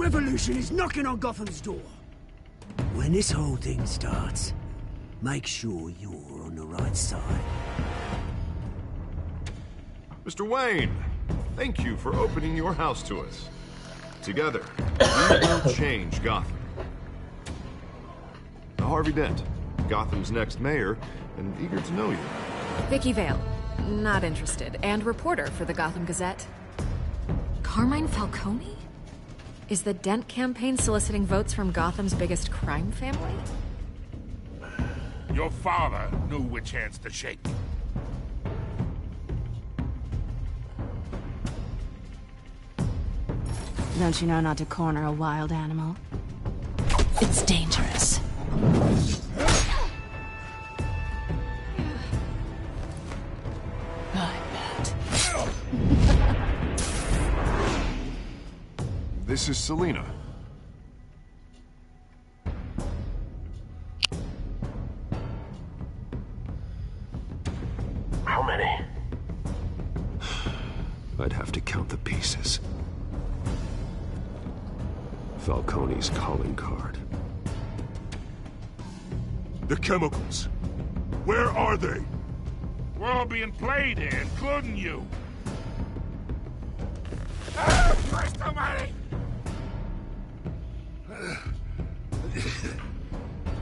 revolution is knocking on Gotham's door. When this whole thing starts, make sure you're on the right side. Mr. Wayne, thank you for opening your house to us. Together, we will change Gotham. Harvey Dent, Gotham's next mayor, and eager to know you. Vicky Vale, not interested, and reporter for the Gotham Gazette. Carmine Falcone? Is the Dent campaign soliciting votes from Gotham's biggest crime family? Your father knew which hands to shake. Don't you know not to corner a wild animal? It's dangerous. I bet. This is Selina. How many? I'd have to count the pieces. Falcone's calling card. The chemicals. Where are they? We're all being played here, including you. Ah, Christ almighty!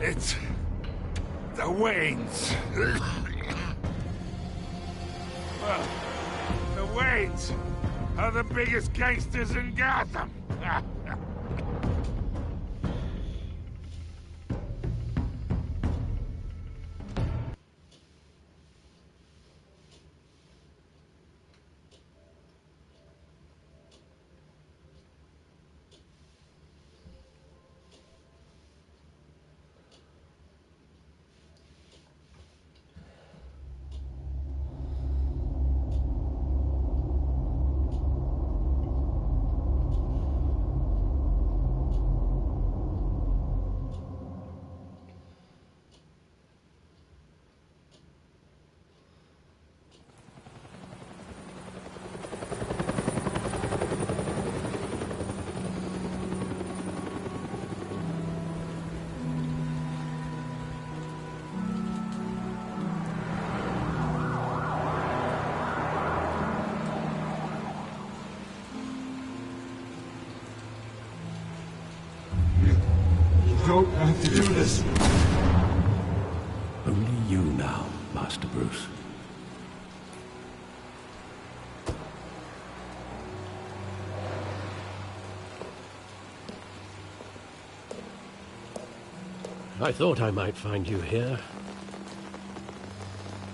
It's the Waynes. Well, the Waynes are the biggest gangsters in Gotham. Don't have to do this. Only you now, Master Bruce. I thought I might find you here.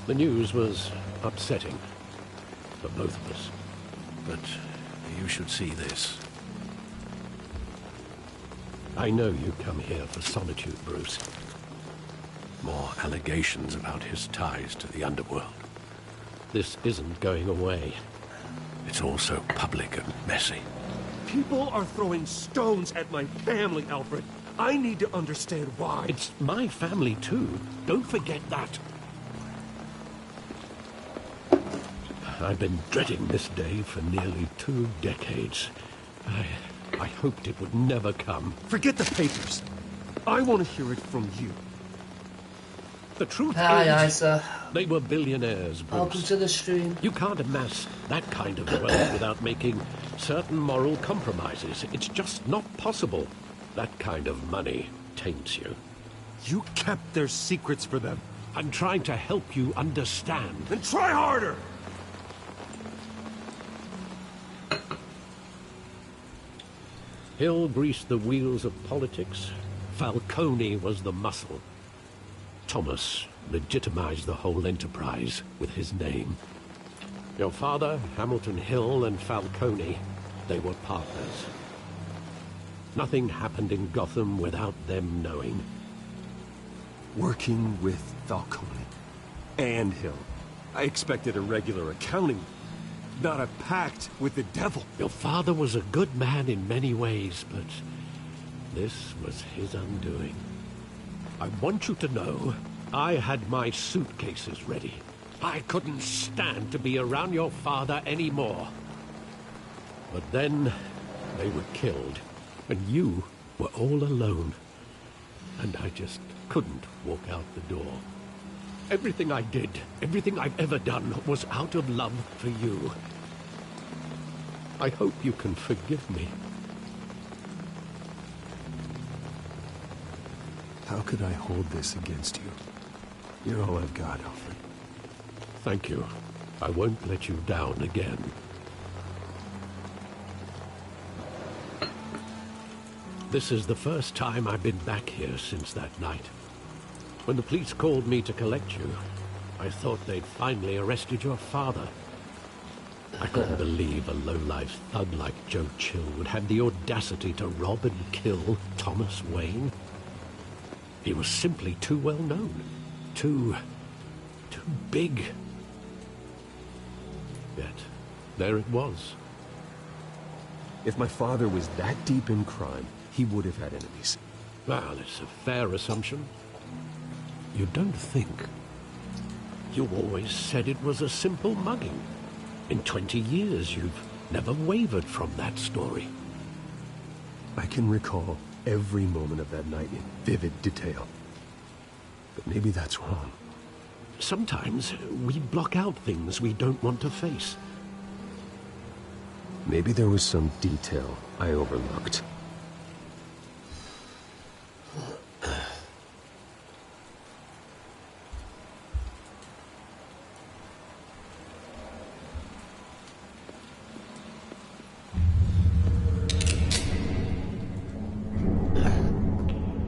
The news was upsetting for both of us. But you should see this. I know you come here for solitude, Bruce. More allegations about his ties to the underworld. This isn't going away. It's all so public and messy. People are throwing stones at my family, Alfred. I need to understand why. It's my family, too. Don't forget that. I've been dreading this day for nearly 2 decades. I hoped it would never come. Forget the papers. I want to hear it from you. The truth Hi, is, Isa. they were billionaires, Bruce. Welcome to the stream. You can't amass that kind of wealth without making certain moral compromises. It's just not possible. That kind of money taints you. You kept their secrets for them. I'm trying to help you understand. Then try harder! Hill greased the wheels of politics. Falcone was the muscle. Thomas legitimized the whole enterprise with his name. Your father, Hamilton Hill, and Falcone, they were partners. Nothing happened in Gotham without them knowing. Working with Falcone and Hill. I expected a regular accounting, not a pact with the devil. Your father was a good man in many ways, but this was his undoing. I want you to know, I had my suitcases ready. I couldn't stand to be around your father anymore. But then, they were killed. And you were all alone. And I just couldn't walk out the door. Everything I did, everything I've ever done, was out of love for you. I hope you can forgive me. How could I hold this against you? You're all I've got, Alfred. Thank you. I won't let you down again. This is the first time I've been back here since that night. When the police called me to collect you, I thought they'd finally arrested your father. I couldn't believe a low-life thug like Joe Chill would have the audacity to rob and kill Thomas Wayne. He was simply too well known. Too big. Yet, there it was. If my father was that deep in crime, he would have had enemies. Well, it's a fair assumption. You don't think. You always said it was a simple mugging. In 20 years, you've never wavered from that story. I can recall every moment of that night in vivid detail. But maybe that's wrong. Sometimes we block out things we don't want to face. Maybe there was some detail I overlooked.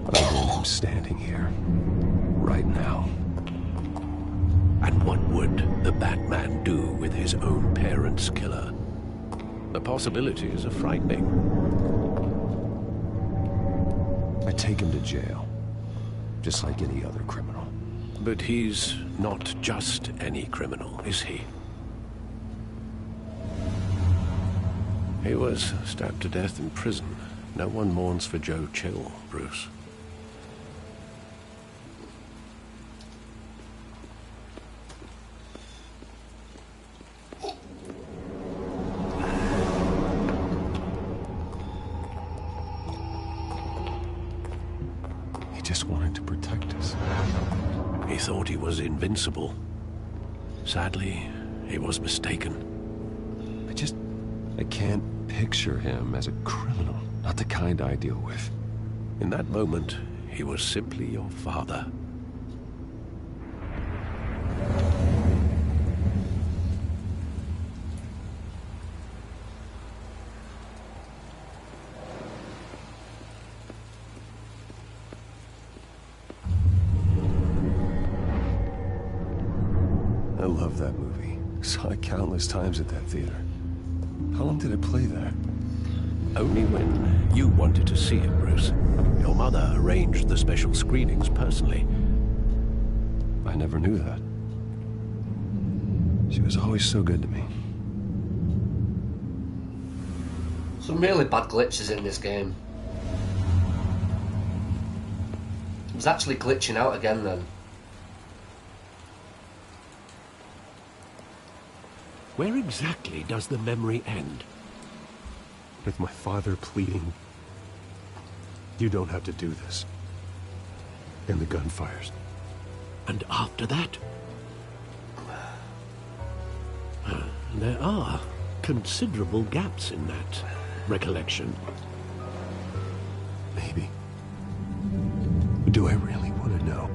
I'm standing here, right now. And what would the Batman do with his own parents' killer? The possibilities are frightening. I take him to jail, just like any other criminal. But he's not just any criminal, is he? He was stabbed to death in prison. No one mourns for Joe Chill, Bruce. He just wanted to protect us. He thought he was invincible. Sadly, he was mistaken. I can't picture him as a criminal. Not the kind I deal with. In that moment, he was simply your father. I love that movie. Saw it countless times at that theater. How long did it play there? Only when you wanted to see it, Bruce. Your mother arranged the special screenings personally. I never knew that. She was always so good to me. Some really bad glitches in this game. It was actually glitching out again then. Where exactly does the memory end? With my father pleading, "You don't have to do this." And the gun fires. And after that? There are considerable gaps in that recollection. Maybe. Do I really want to know?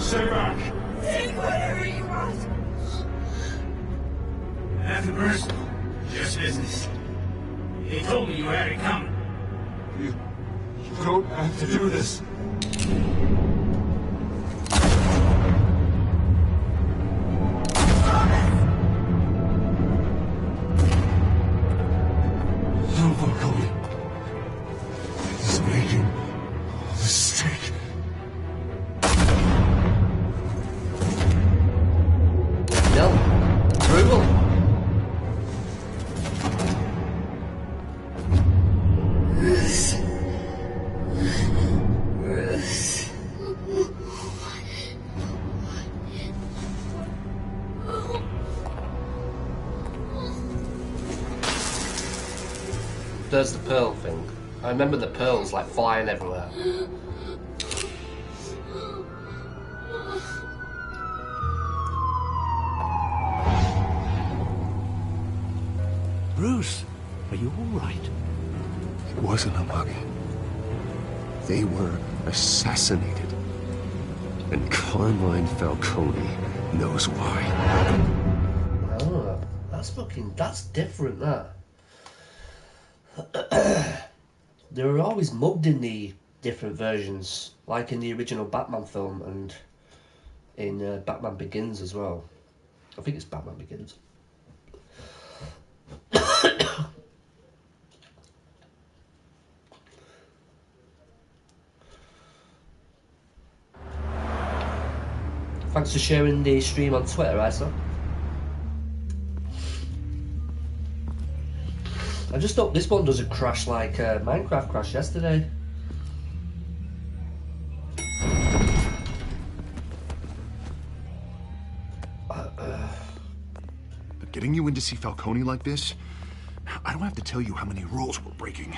Stay back! Take whatever you want. Nothing personal, just business. They told me you had it coming. You don't have to do this. No, Falcone. He's making a mistake. No. Brutal. there's the pearl thing. I remember the pearls like flying everywhere. Bruce, are you all right? It wasn't a mug. They were assassinated. And Carmine Falcone knows why. Oh, that's different, that. They were always mugged in the different versions, like in the original Batman film and in Batman Begins as well. I think it's Batman Begins. Thanks for sharing the stream on Twitter, Isa. I just hope this one doesn't crash like Minecraft crashed yesterday. But getting you in to see Falcone like this, I don't have to tell you how many rules we're breaking.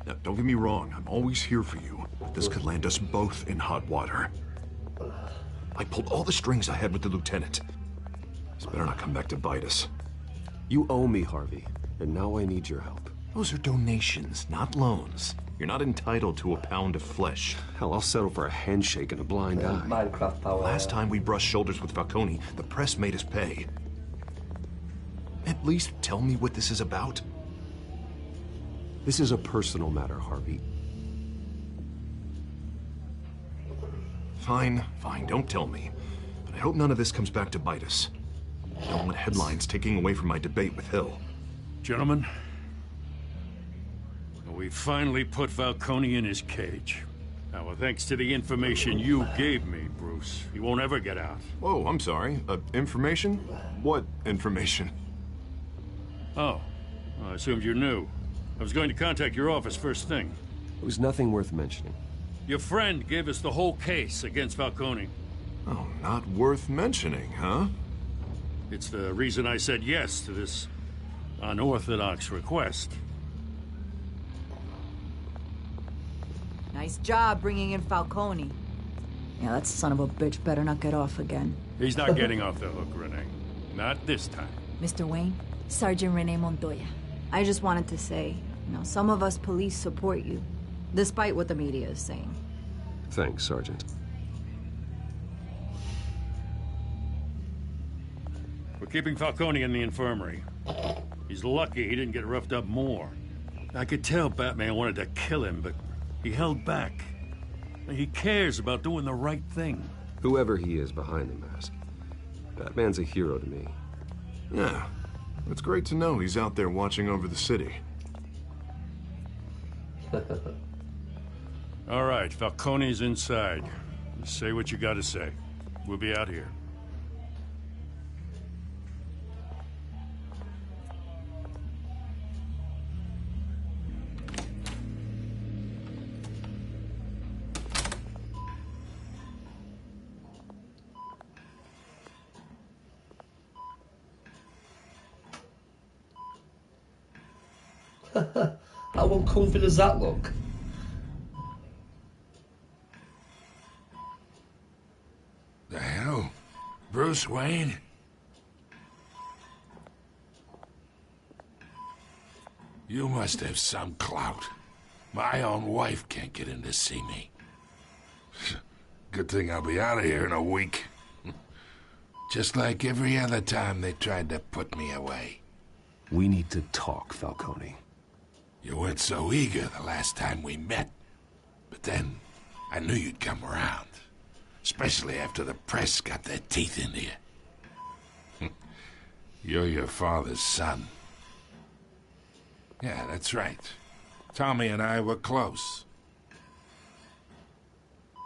Now, don't get me wrong, I'm always here for you, but this could land us both in hot water. I pulled all the strings I had with the lieutenant. This better not come back to bite us. You owe me, Harvey, and now I need your help. Those are donations, not loans. You're not entitled to a pound of flesh. Hell, I'll settle for a handshake and a blind eye. Minecraft power. Last time we brushed shoulders with Falcone, the press made us pay. At least tell me what this is about. This is a personal matter, Harvey. Fine, don't tell me. But I hope none of this comes back to bite us. I don't want headlines taking away from my debate with Hill. Gentlemen, we finally put Falcone in his cage. Now, thanks to the information you gave me, Bruce, he won't ever get out. Whoa, I'm sorry. Information? What information? Oh, I assumed you knew. I was going to contact your office first thing. It was nothing worth mentioning. Your friend gave us the whole case against Falcone. Oh, not worth mentioning, huh? It's the reason I said yes to this unorthodox request. Nice job bringing in Falcone. Yeah, that son of a bitch better not get off again. He's not getting off the hook, Renee. Not this time. Mr. Wayne, Sergeant Renee Montoya. I just wanted to say, some of us police support you, despite what the media is saying. Thanks, Sergeant. We're keeping Falcone in the infirmary. He's lucky he didn't get roughed up more. I could tell Batman wanted to kill him, but he held back. He cares about doing the right thing. Whoever he is behind the mask, Batman's a hero to me. Yeah, it's great to know he's out there watching over the city. All right, Falcone's inside. Just say what you gotta say. We'll be out here. How uncomfy does that look? The hell? Bruce Wayne? You must have some clout. My own wife can't get in to see me. Good thing I'll be out of here in a week. Just like every other time they tried to put me away. We need to talk, Falcone. You weren't so eager the last time we met. But then, I knew you'd come around. Especially after the press got their teeth into you. You're your father's son. Yeah, that's right. Tommy and I were close.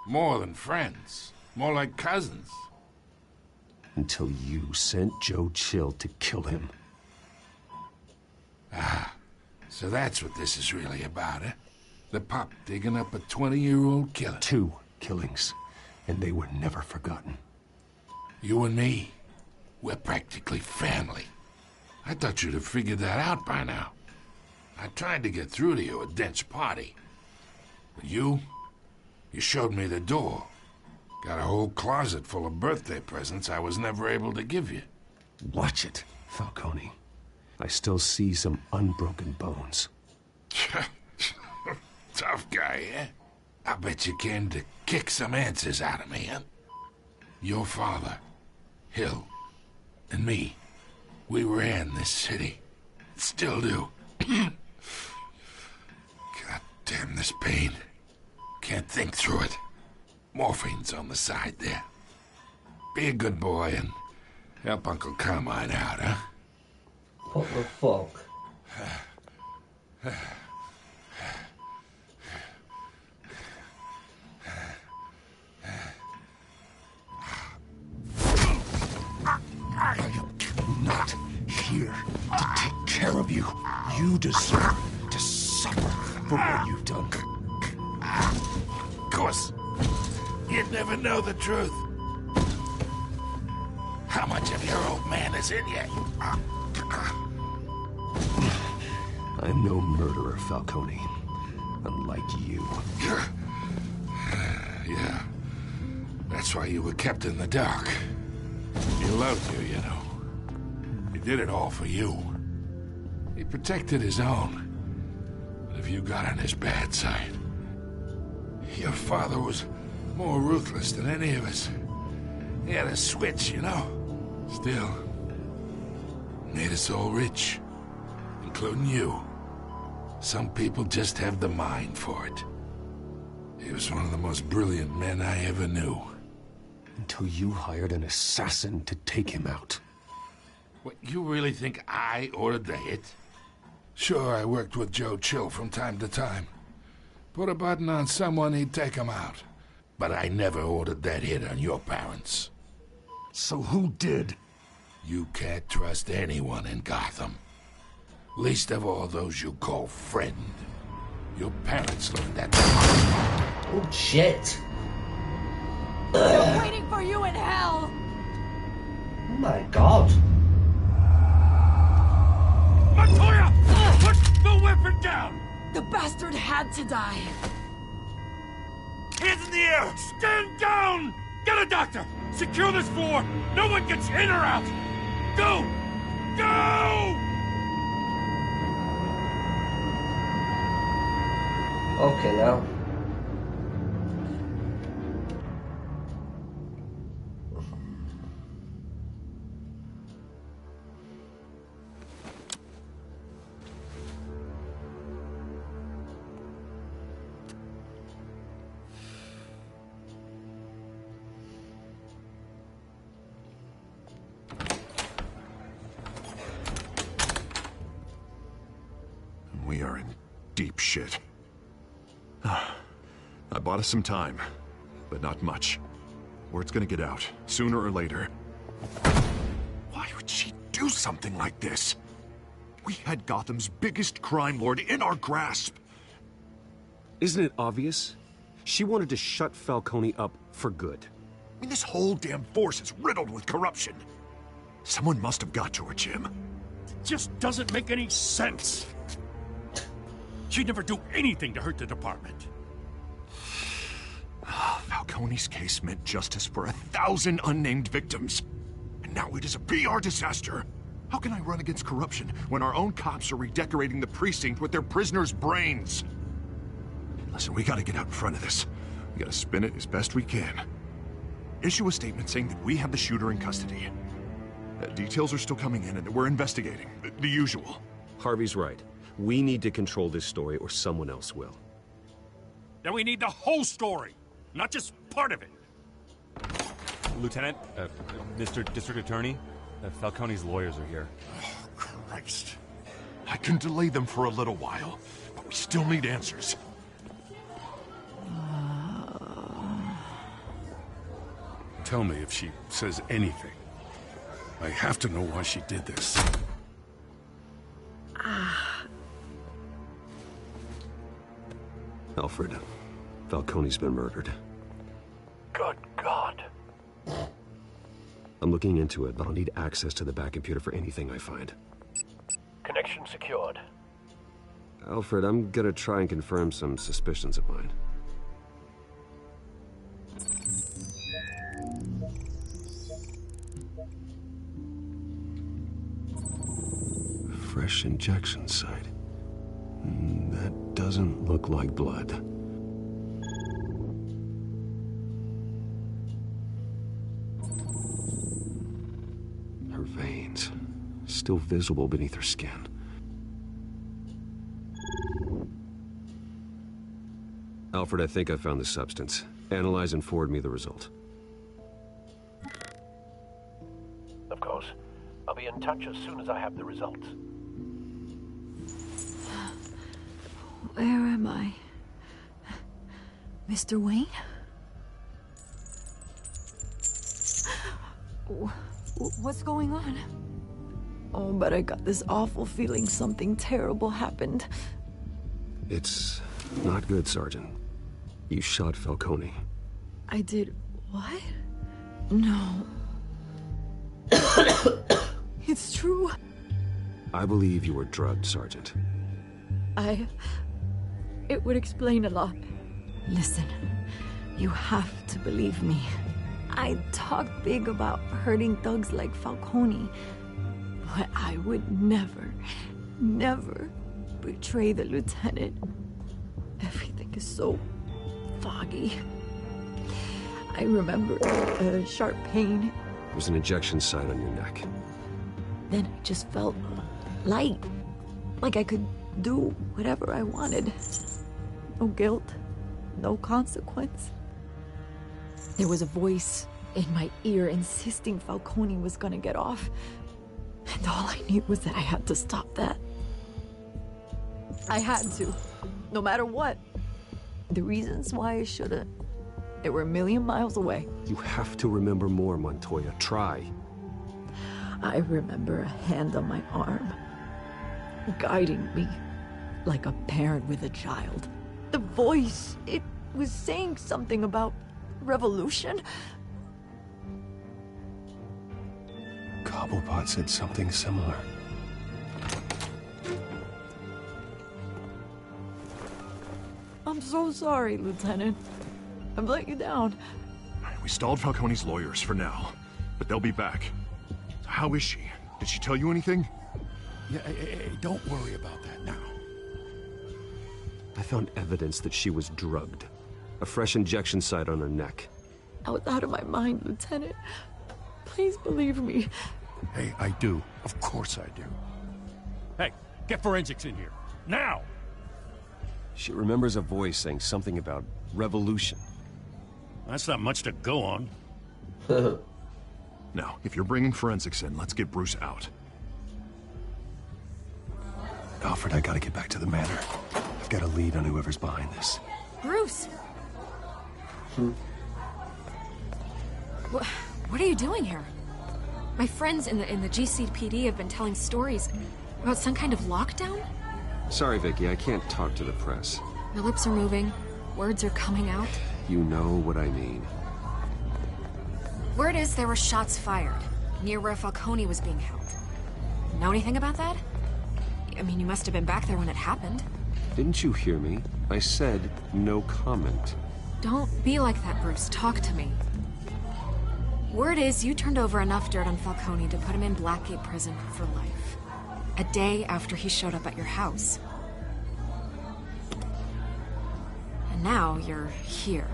More than friends. More like cousins. Until you sent Joe Chill to kill him. Ah, so that's what this is really about, eh? The pup digging up a 20-year-old killer. 2 killings, and they were never forgotten. You and me, we're practically family. I thought you'd have figured that out by now. I tried to get through to you at Dent's party. But you showed me the door. Got a whole closet full of birthday presents I was never able to give you. Watch it, Falcone. I still see some unbroken bones. Tough guy, eh? I bet you came to kick some answers out of me, huh? Your father, Hill, and me, we ran this city. Still do. God damn this pain. Can't think through it. Morphine's on the side there. Be a good boy and help Uncle Carmine out, huh? What the fuck? I'm not here to take care of you. You deserve to suffer for what you've done. Of course. You'd never know the truth. How much of your old man is in you? I'm no murderer, Falcone. Unlike you. Yeah. That's why you were kept in the dark. He loved you, you know. He did it all for you. He protected his own. But if you got on his bad side, your father was more ruthless than any of us. He had a switch, you know. Still, made us all rich, including you. Some people just have the mind for it. He was one of the most brilliant men I ever knew. Until you hired an assassin to take him out. What, you really think I ordered the hit? Sure, I worked with Joe Chill from time to time. Put a button on someone, he'd take him out. But I never ordered that hit on your parents. So who did? You can't trust anyone in Gotham. Least of all those you call friend. Your parents learned that. Oh, shit. They're waiting for you in hell! Oh my god. Montoya! Put the weapon down! The bastard had to die. Hands in the air! Stand down! Get a doctor! Secure this floor! No one gets in or out! Go! Go! Okay, now. We are in deep shit. I bought us some time, but not much. Word's gonna get out, sooner or later. Why would she do something like this? We had Gotham's biggest crime lord in our grasp. Isn't it obvious? She wanted to shut Falcone up for good. I mean, this whole damn force is riddled with corruption. Someone must have got to her, Jim. It just doesn't make any sense. She'd never do anything to hurt the department. Falcone's case meant justice for 1,000 unnamed victims. And now it is a PR disaster. How can I run against corruption when our own cops are redecorating the precinct with their prisoners' brains? Listen, we gotta get out in front of this. We gotta spin it as best we can. Issue a statement saying that we have the shooter in custody. Details are still coming in and we're investigating. The usual. Harvey's right. We need to control this story or someone else will. Then we need the whole story, not just part of it. Lieutenant, Mr. District Attorney, Falcone's lawyers are here. Oh, Christ. I can delay them for a little while, but we still need answers. Tell me if she says anything. I have to know why she did this. Alfred, Falcone's been murdered. Good God. I'm looking into it, but I'll need access to the back computer for anything I find. Connection secured. Alfred, I'm gonna try and confirm some suspicions of mine. Fresh injection site. That doesn't look like blood. Her veins, still visible beneath her skin. Alfred, I think I found the substance. Analyze and forward me the result. Of course. I'll be in touch as soon as I have the results. Where am I? Mr. Wayne? What's going on? Oh, but I got this awful feeling something terrible happened. It's not good, Sergeant. You shot Falcone. I did what? No. It's true. I believe you were drugged, Sergeant. It would explain a lot. Listen, you have to believe me. I talked big about hurting thugs like Falcone, but I would never, never betray the lieutenant. Everything is so foggy. I remember a sharp pain. There's an injection site on your neck. Then I just felt light, like I could do whatever I wanted. No guilt, no consequence. There was a voice in my ear insisting Falcone was gonna get off. And all I knew was that I had to stop that. I had to, no matter what. The reasons why I shouldn't, they were a million miles away. You have to remember more, Montoya. Try. I remember a hand on my arm, guiding me like a parent with a child. The voice, it was saying something about revolution. Cobblepot said something similar. I'm so sorry, Lieutenant. I've let you down. We stalled Falcone's lawyers for now, but they'll be back. How is she? Did she tell you anything? Yeah, hey, don't worry about that now. I found evidence that she was drugged. A fresh injection site on her neck. I was out of my mind, Lieutenant. Please believe me. Hey, I do. Of course I do. Hey, get forensics in here. Now! She remembers a voice saying something about revolution. That's not much to go on. Now, if you're bringing forensics in, let's get Bruce out. Alfred, I gotta get back to the manor. I've got a lead on whoever's behind this. Bruce! What are you doing here? My friends in the GCPD have been telling stories about some kind of lockdown? Sorry, Vicky, I can't talk to the press. Your lips are moving. Words are coming out. You know what I mean. Word is there were shots fired near where Falcone was being held. Know anything about that? I mean, you must have been back there when it happened. Didn't you hear me? I said no comment. Don't be like that, Bruce. Talk to me. Word is you turned over enough dirt on Falcone to put him in Blackgate prison for life. A day after he showed up at your house. And now you're here.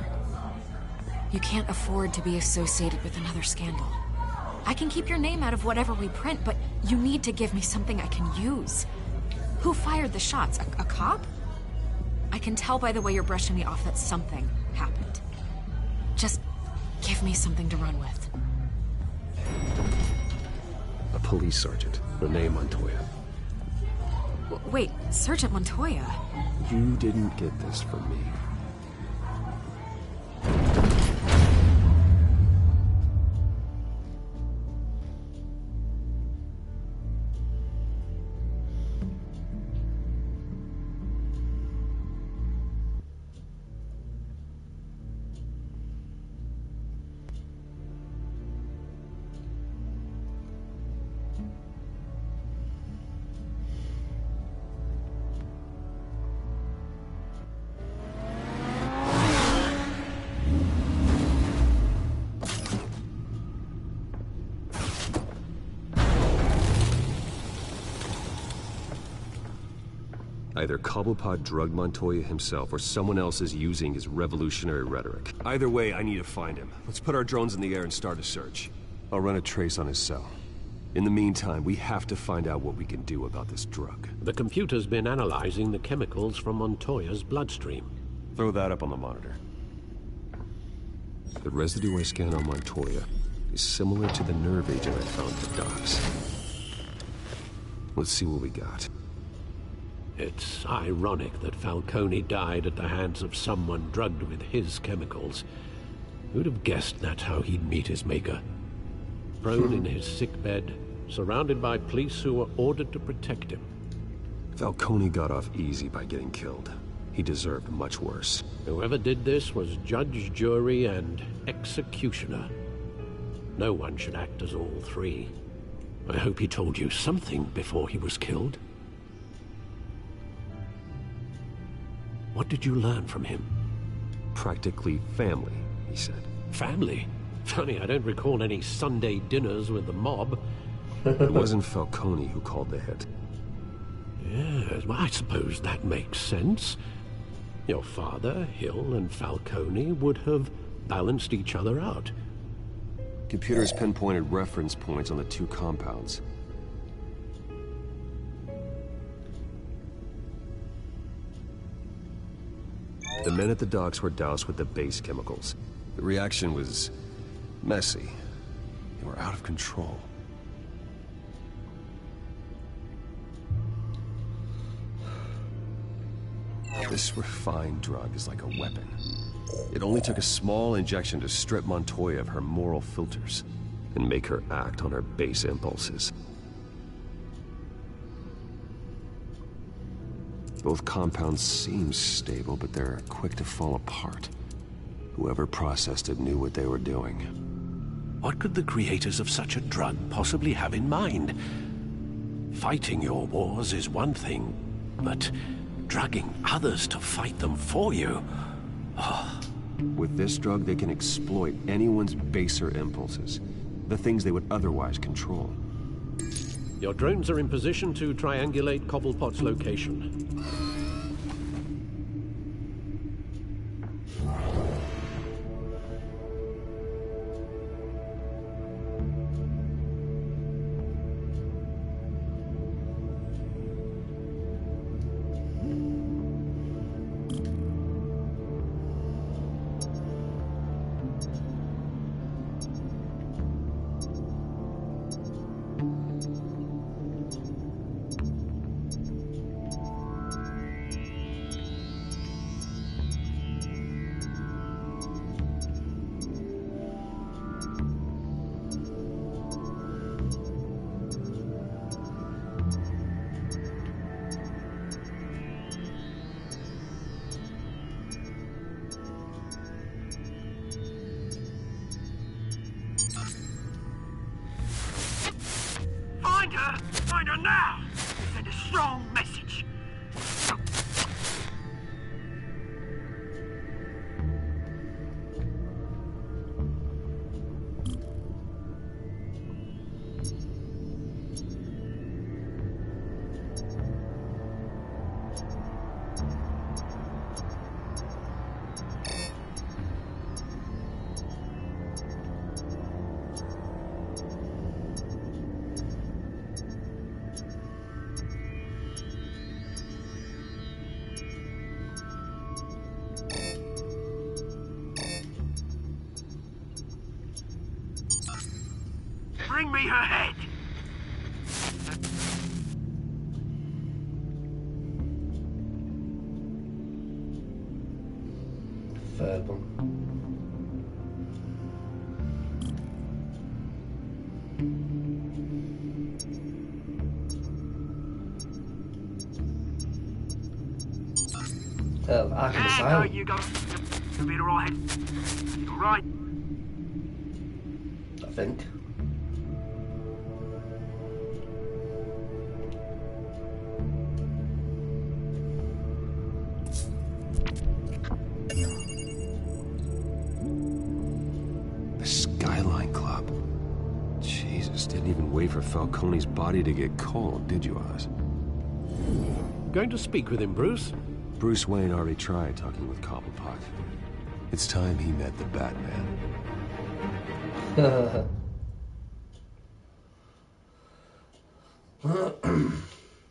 You can't afford to be associated with another scandal. I can keep your name out of whatever we print, but you need to give me something I can use. Who fired the shots? A cop? I can tell by the way you're brushing me off that something happened. Just give me something to run with. A police sergeant, Rene Montoya. Wait, Sergeant Montoya? You didn't get this from me. Either Cobblepot drugged Montoya himself, or someone else is using his revolutionary rhetoric. Either way, I need to find him. Let's put our drones in the air and start a search. I'll run a trace on his cell. In the meantime, we have to find out what we can do about this drug. The computer's been analyzing the chemicals from Montoya's bloodstream. Throw that up on the monitor. The residue I scan on Montoya is similar to the nerve agent I found at the docks. Let's see what we got. It's ironic that Falcone died at the hands of someone drugged with his chemicals. Who'd have guessed that's how he'd meet his maker? Prone in his sickbed, surrounded by police who were ordered to protect him. Falcone got off easy by getting killed. He deserved much worse. Whoever did this was judge, jury, and executioner. No one should act as all three. I hope he told you something before he was killed. What did you learn from him? Practically family, he said. Family? Funny, I don't recall any Sunday dinners with the mob. It wasn't Falcone who called the hit. Yes, well, I suppose that makes sense. Your father, Hill, and Falcone would have balanced each other out. Computers pinpointed reference points on the two compounds. The men at the docks were doused with the base chemicals. The reaction was messy. They were out of control. This refined drug is like a weapon. It only took a small injection to strip Montoya of her moral filters and make her act on her base impulses. Both compounds seem stable, but they're quick to fall apart. Whoever processed it knew what they were doing. What could the creators of such a drug possibly have in mind? Fighting your wars is one thing, but drugging others to fight them for you? Oh. With this drug, they can exploit anyone's baser impulses, the things they would otherwise control. Your drones are in position to triangulate Cobblepot's location. Find her now! Send a strong message. Bring me her head! Verbal. Arkham Asylum. You got to be alright. You alright? I think. The Skyline Club. Jesus, didn't even wait for Falcone's body to get cold, did you, Oz? Going to speak with him, Bruce? Bruce Wayne already tried talking with Cobblepot. It's time he met the Batman.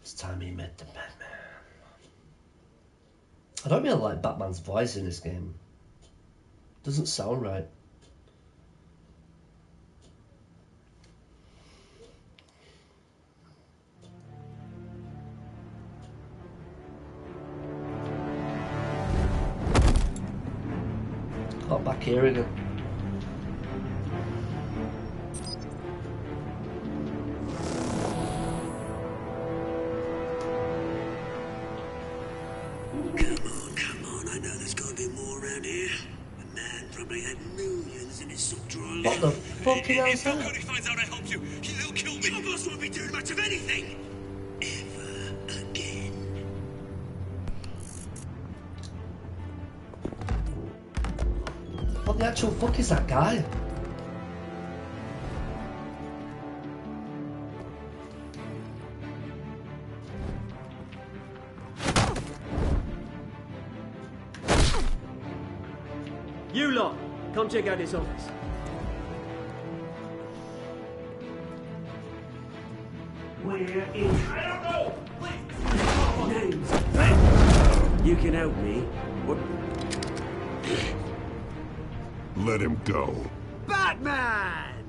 It's time he met the Batman. I don't really like Batman's voice in this game. Doesn't sound right. Oh, back here again. Come on, I know there's gotta be more around here. The man probably had millions in his sock drawer. What the fuck is that? If Falcone finds out I helped you, he'll kill me. Your boss won't be doing much of anything. Ever again. What the actual fuck is that guy? You lot, come check out this office. Where is... I don't know! Please! Names. You can help me. What? Let him go. Batman!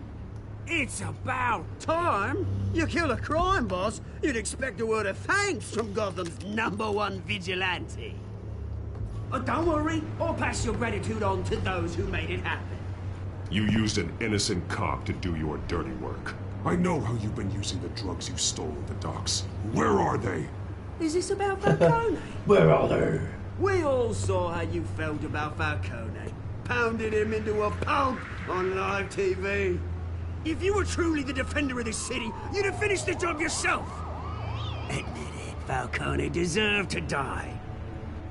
It's about time. You kill a crime boss, you'd expect a word of thanks from Gotham's #1 vigilante. Oh, don't worry, I'll pass your gratitude on to those who made it happen. You used an innocent cop to do your dirty work. I know how you've been using the drugs you stole at the docks. Where are they? Is this about Falcone? Where are they? We all saw how you felt about Falcone. Pounded him into a pulp on live TV. If you were truly the defender of this city, you'd have finished the job yourself. Admit it, Falcone deserved to die.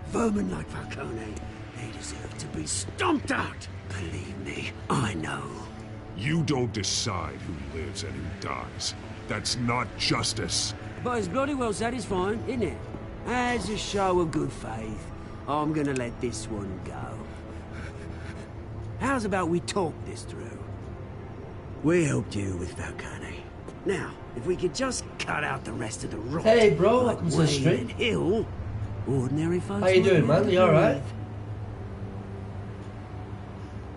Vermin like Falcone, they deserve to be stomped out. Believe me, I know. You don't decide who lives and who dies. That's not justice. But it's bloody well satisfying, isn't it? As a show of good faith, I'm gonna let this one go. How's about we talk this through? We helped you with Falcone. Now, if we could just cut out the rest of the rot. Hey, bro, like welcome to the Wayne stream. and Hill, ordinary folks. How you doing, wouldn't man? You have to alright? breathe.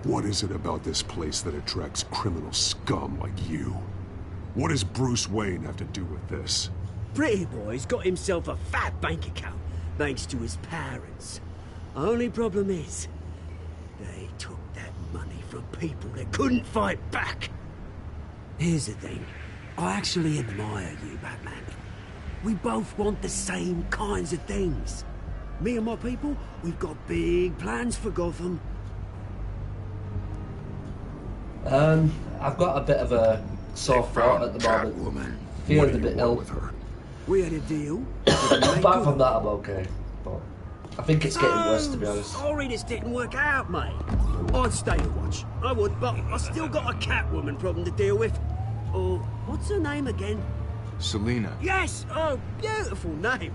What is it about this place that attracts criminal scum like you? What does Bruce Wayne have to do with this? Pretty boy's got himself a fat bank account, thanks to his parents. Only problem is, they took that money from people that couldn't fight back. Here's the thing, I actually admire you, Batman. We both want the same kinds of things. Me and my people, we've got big plans for Gotham. I've got a bit of a sore throat at the moment. Feeling a bit ill. We had a deal. Apart from that, I'm okay. But I think it's getting worse, to be honest. Sorry this didn't work out, mate. I'd stay to watch. I would, but I still got a Catwoman problem to deal with. Oh, what's her name again? Selina. Yes! Oh, beautiful name.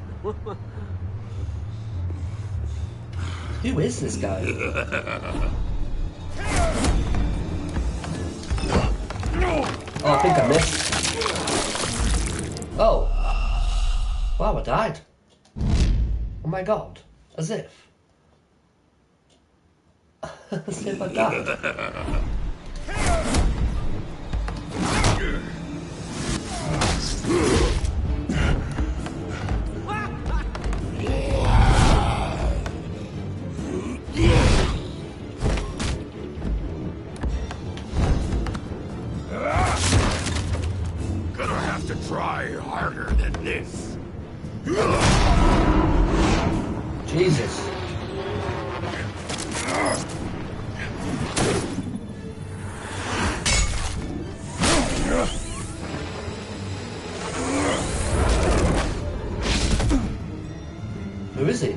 Who is this guy? Oh, I think I missed. Oh. Wow, I died. Oh my god. As if. As if I died. Gonna have to try harder than this. Jesus. Who is he?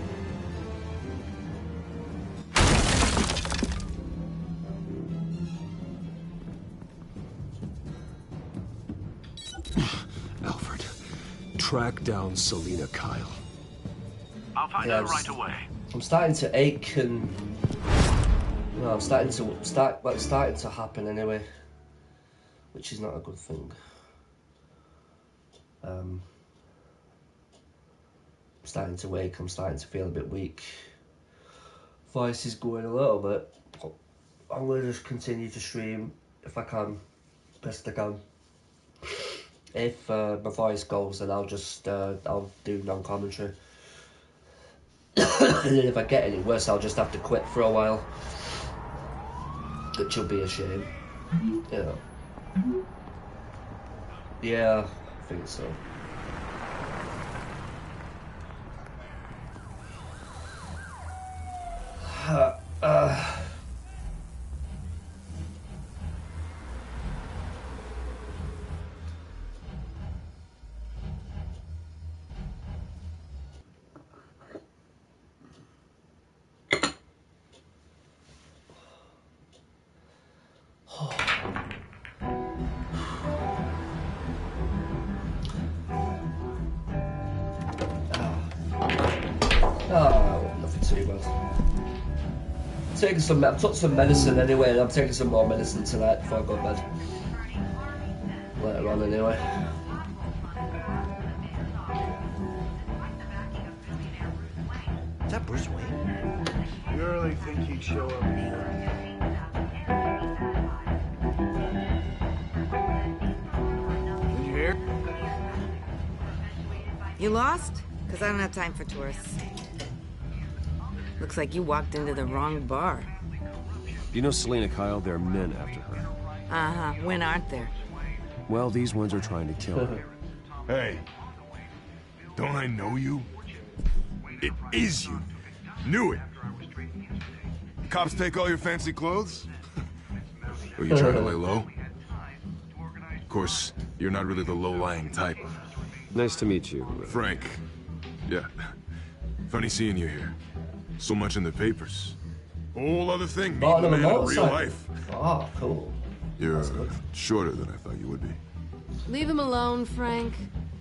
Alfred, track down Selina Kyle. I'll find Yeah, her right away. I'm starting to ache and well, I'm starting to happen anyway, which is not a good thing. I'm starting to wake. I'm starting to feel a bit weak. Voice is going a little bit. I'm gonna just continue to stream if I can, best I can. If my voice goes, then I'll just I'll do non-commentary. And then if I get any worse, I'll just have to quit for a while, which will be a shame. Yeah. Yeah, I think so. Nothing too bad. I took some medicine anyway, and I'm taking some more medicine tonight before I go to bed. Later on anyway. Is that Bruce Wayne? You really think he'd show up here? Did you hear? You lost? Because I don't have time for tourists. Looks like you walked into the wrong bar. You know Selena Kyle? There are men after her. Uh-huh. When aren't there? Well, these ones are trying to kill her. Hey, don't I know you? It is you. Knew it. Cops take all your fancy clothes? Are you trying to lay low? Of course, you're not really the low-lying type. Nice to meet you. Frank. Yeah. Funny seeing you here. So much in the papers. Whole other thing, meeting the man in real life. Oh, cool. You're shorter than I thought you would be. Leave him alone, Frank.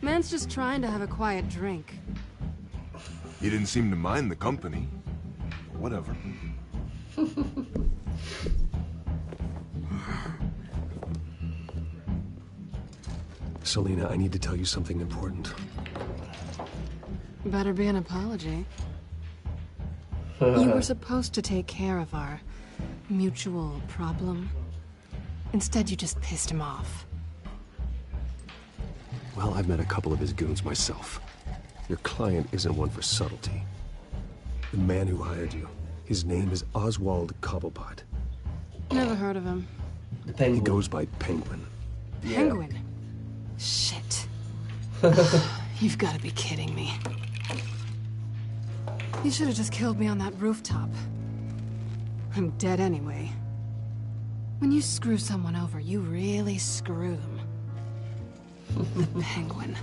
Man's just trying to have a quiet drink. He didn't seem to mind the company. Whatever. Selena, I need to tell you something important. Better be an apology. You were supposed to take care of our mutual problem. Instead, you just pissed him off. Well, I've met a couple of his goons myself. Your client isn't one for subtlety. The man who hired you, his name is Oswald Cobblepot. Never heard of him. He goes by Penguin. Penguin? Shit. You've got to be kidding me. You should have just killed me on that rooftop. I'm dead anyway. When you screw someone over, you really screw them. The Penguin.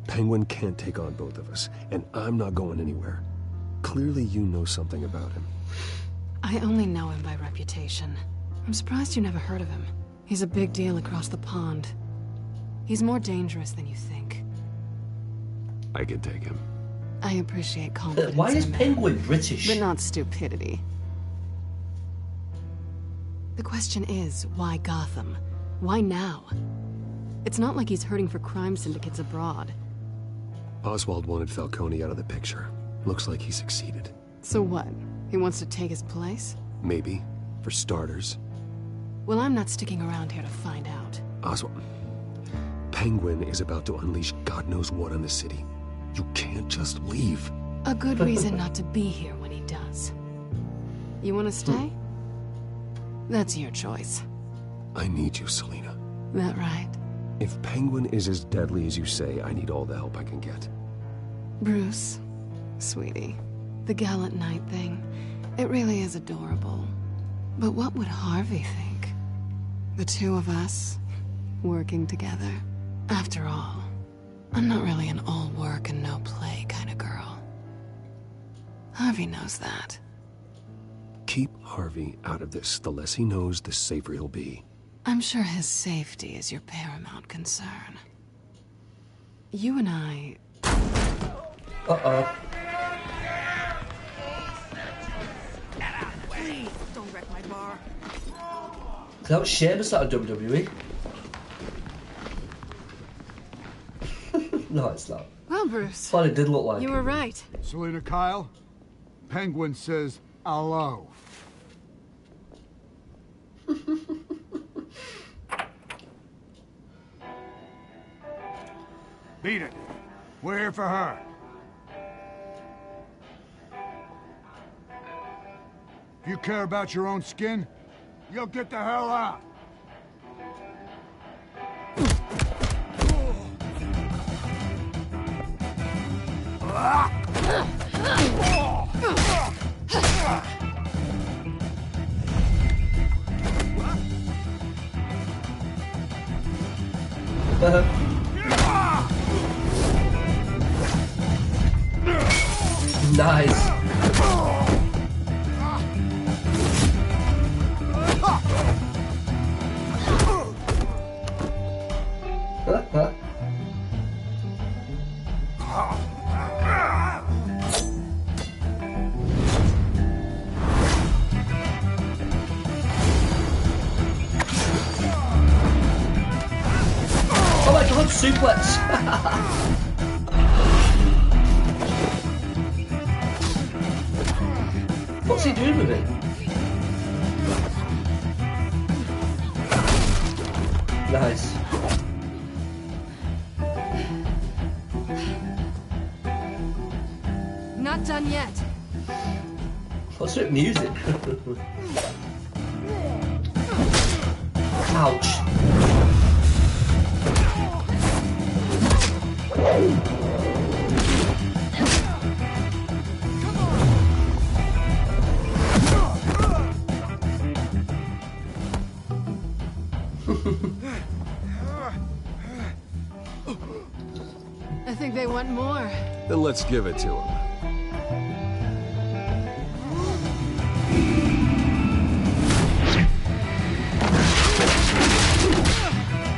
Penguin can't take on both of us, and I'm not going anywhere. Clearly you know something about him. I only know him by reputation. I'm surprised you never heard of him. He's a big deal across the pond. He's more dangerous than you think. I can take him. I appreciate confidence. Why is Penguin British? But not stupidity. The question is, why Gotham? Why now? It's not like he's hurting for crime syndicates abroad. Oswald wanted Falcone out of the picture. Looks like he succeeded. So what? He wants to take his place? Maybe. For starters. Well, I'm not sticking around here to find out. Oswald... Penguin is about to unleash God knows what on the city. You can't just leave. A good reason not to be here when he does. You want to stay? That's your choice. I need you, Selena. That right? If Penguin is as deadly as you say, I need all the help I can get. Bruce, sweetie, the gallant knight thing, it really is adorable. But what would Harvey think? The two of us, working together. After all, I'm not really an all work and no play kind of girl. Harvey knows that. Keep Harvey out of this. The less he knows, the safer he'll be. I'm sure his safety is your paramount concern. You and I... Uh-oh. Please, don't wreck my bar. Is that what Sheamus out of WWE? No, it's not. Well, Bruce. But it did look like you were right. Selena Kyle, Penguin says hello. Beat it. We're here for her. If you care about your own skin, you'll get the hell out. Nice. Oh my god, suplex! What's he doing with it? Nice. Not done yet. What's with music? Ouch. I think they want more. Then let's give it to him.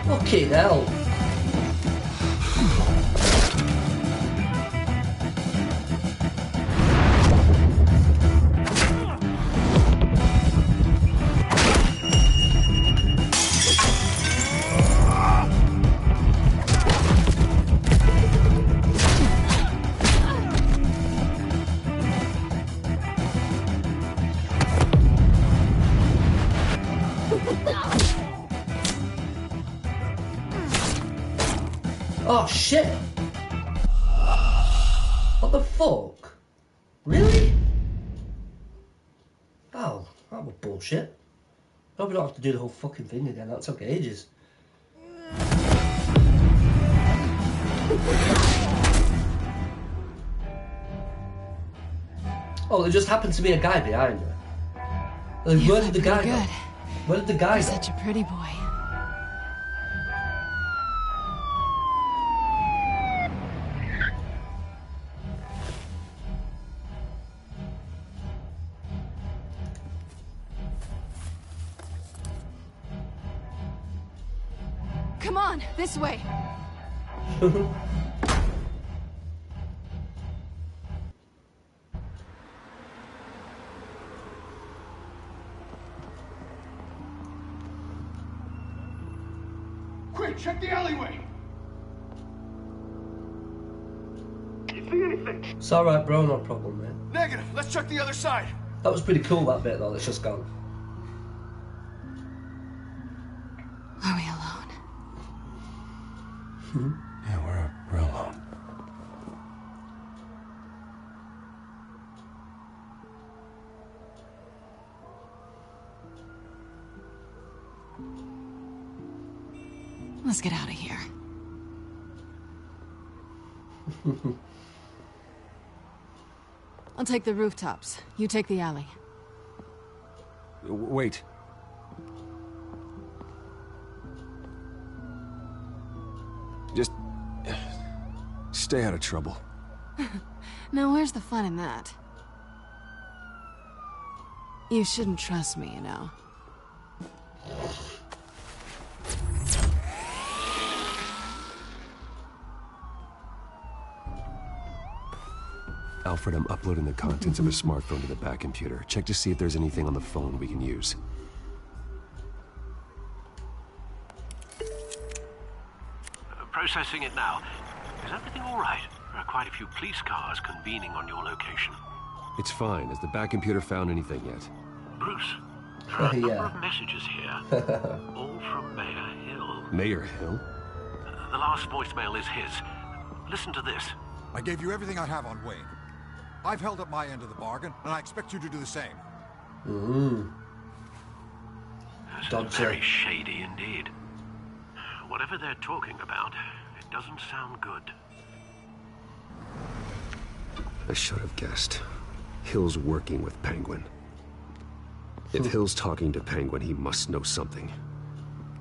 Fucking hell. Oh shit! What the fuck? Really? Oh, that was bullshit. I hope we don't have to do the whole fucking thing again, that took ages. Oh, there just happened to be a guy behind her. Like, where did the guy go? Where did the guy go? You're such a pretty boy. Come on, this way. Quick, check the alleyway. You see anything? It's alright, bro, no problem, man. Negative. Let's check the other side. That was pretty cool, that bit, though, that's just gone. Are we alone? Yeah, we're alone. Let's get out of here. I'll take the rooftops. You take the alley. Wait. Just stay out of trouble. Now, where's the fun in that? You shouldn't trust me, you know. Alfred, I'm uploading the contents of a smartphone to the back computer. Check to see if there's anything on the phone we can use. Processing it now. Is everything all right? There are quite a few police cars convening on your location. It's fine. Has the back computer found anything yet? Bruce, there are a number of messages here. All from Mayor Hill. Mayor Hill? The last voicemail is his. Listen to this. I gave you everything I have on Wayne. I've held up my end of the bargain, and I expect you to do the same. That's very shady indeed. Whatever they're talking about, it doesn't sound good. I should have guessed. Hill's working with Penguin. If Hill's talking to Penguin, he must know something.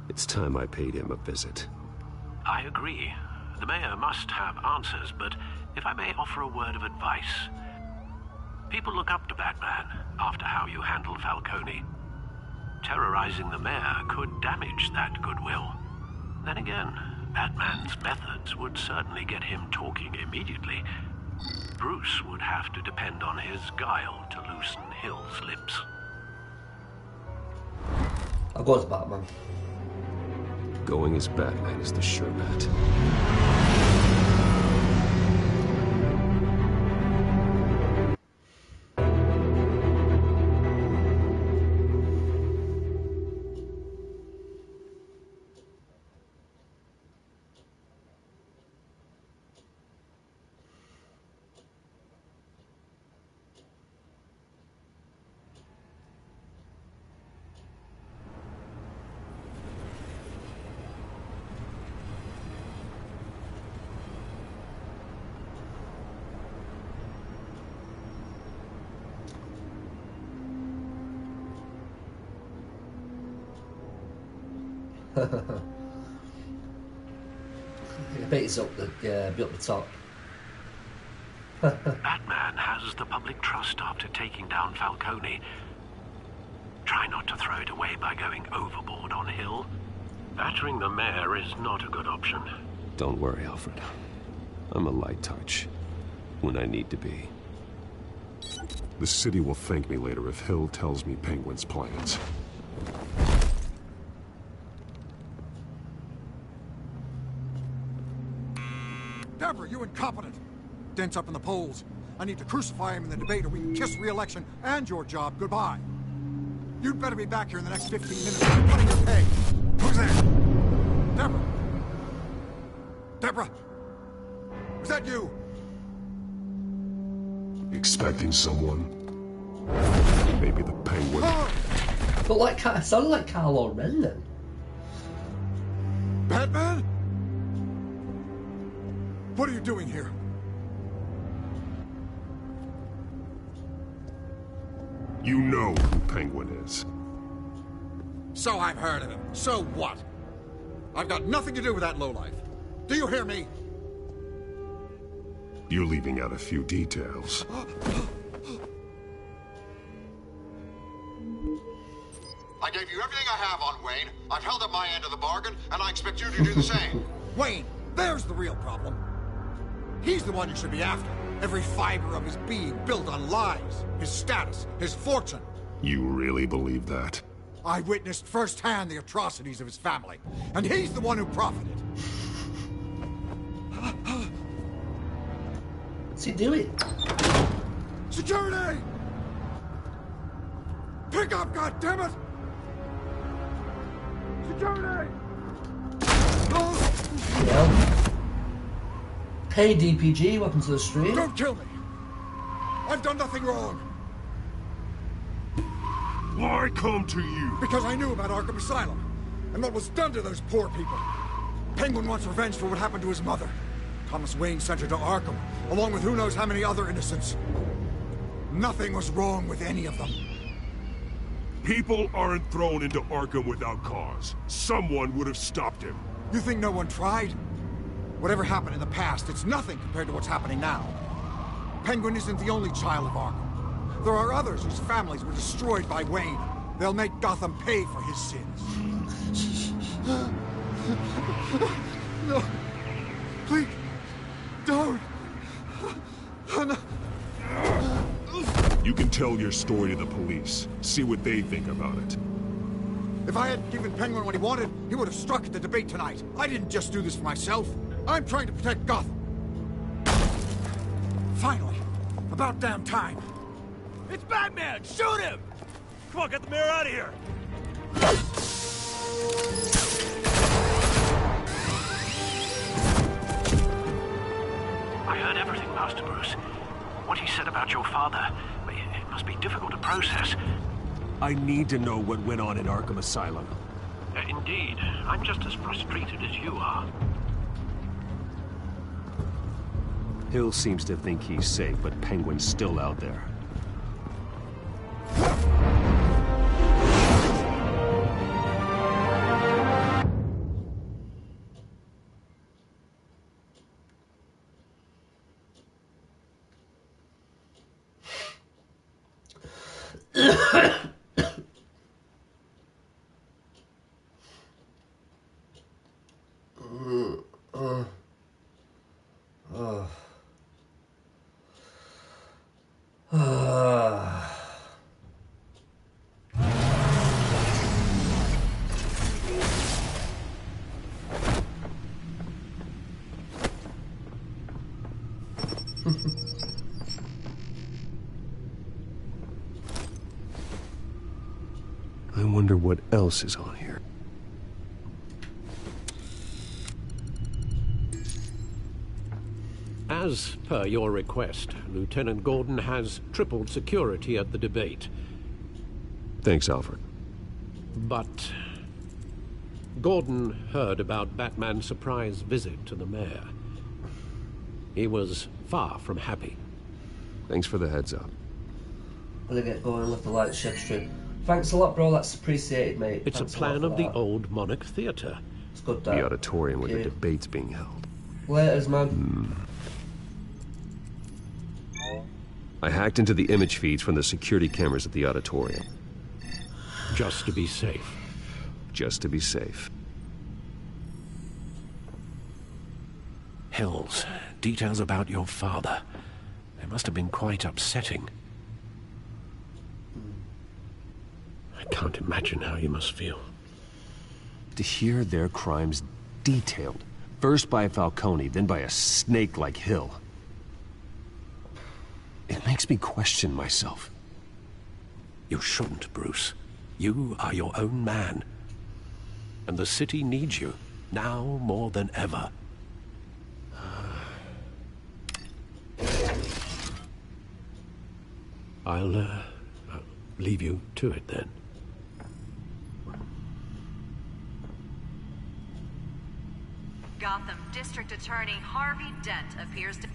It's time I paid him a visit. I agree. The mayor must have answers, but if I may offer a word of advice. People look up to Batman after how you handled Falcone. Terrorizing the mayor could damage that goodwill. Then again, Batman's methods would certainly get him talking immediately. Bruce would have to depend on his guile to loosen Hill's lips. I'll go as Batman. Going as Batman is the sure bet. I bet it's up the top. Batman has the public trust after taking down Falcone. Try not to throw it away by going overboard on Hill. Battering the mayor is not a good option. Don't worry, Alfred. I'm a light touch when I need to be. The city will thank me later if Hill tells me Penguin's plans. Deborah, you incompetent! Dent's up in the polls. I need to crucify him in the debate or we can kiss re-election and your job goodbye. You'd better be back here in the next 15 minutes or I'm cutting your pay. Who's there? Deborah? Deborah? Was that you? Expecting someone? Maybe the Penguin. But like, it sounded like Kylo Ren then. Batman? What are you doing here? You know who Penguin is. So I've heard of him. So what? I've got nothing to do with that lowlife. Do you hear me? You're leaving out a few details. I gave you everything I have on Wayne. I've held up my end of the bargain, and I expect you to do the same. Wayne, there's the real problem. He's the one you should be after. Every fiber of his being built on lies. His status, his fortune. You really believe that? I witnessed firsthand the atrocities of his family, and he's the one who profited. What's he doing? Security! Pick up, goddammit! Security! Yeah. Hey DPG, welcome to the stream. Don't kill me! I've done nothing wrong! Why come to you? Because I knew about Arkham Asylum, and what was done to those poor people. Penguin wants revenge for what happened to his mother. Thomas Wayne sent her to Arkham, along with who knows how many other innocents. Nothing was wrong with any of them. People aren't thrown into Arkham without cause. Someone would have stopped him. You think no one tried? Whatever happened in the past, it's nothing compared to what's happening now. Penguin isn't the only child of Arkham. There are others whose families were destroyed by Wayne. They'll make Gotham pay for his sins. No. Please. Don't. You can tell your story to the police. See what they think about it. If I hadn't given Penguin what he wanted, he would have struck at the debate tonight. I didn't just do this for myself. I'm trying to protect Gotham. Finally. About damn time. It's Batman! Shoot him! Come on, get the mayor out of here! I heard everything, Master Bruce. What he said about your father, it must be difficult to process. I need to know what went on in Arkham Asylum. Indeed. I'm just as frustrated as you are. Hill seems to think he's safe, but Penguin's still out there. I wonder what else is on here. As per your request, Lieutenant Gordon has tripled security at the debate. Thanks, Alfred. But Gordon heard about Batman's surprise visit to the mayor. He was far from happy. Thanks for the heads up. Gonna get going with the light shift stream. Thanks a lot, bro. That's appreciated, mate. It's Thanks a plan of the that. old Monarch Theatre. It's good, The that. auditorium where the debate's being held. Laters, man. I hacked into the image feeds from the security cameras at the auditorium. Just to be safe. Just to be safe. Hills, details about your father. They must have been quite upsetting. I can't imagine how you must feel. To hear their crimes detailed, first by Falcone, then by a snake like Hill. It makes me question myself. You shouldn't, Bruce. You are your own man. And the city needs you, now more than ever. I'll leave you to it then. Gotham District Attorney Harvey Dent appears to...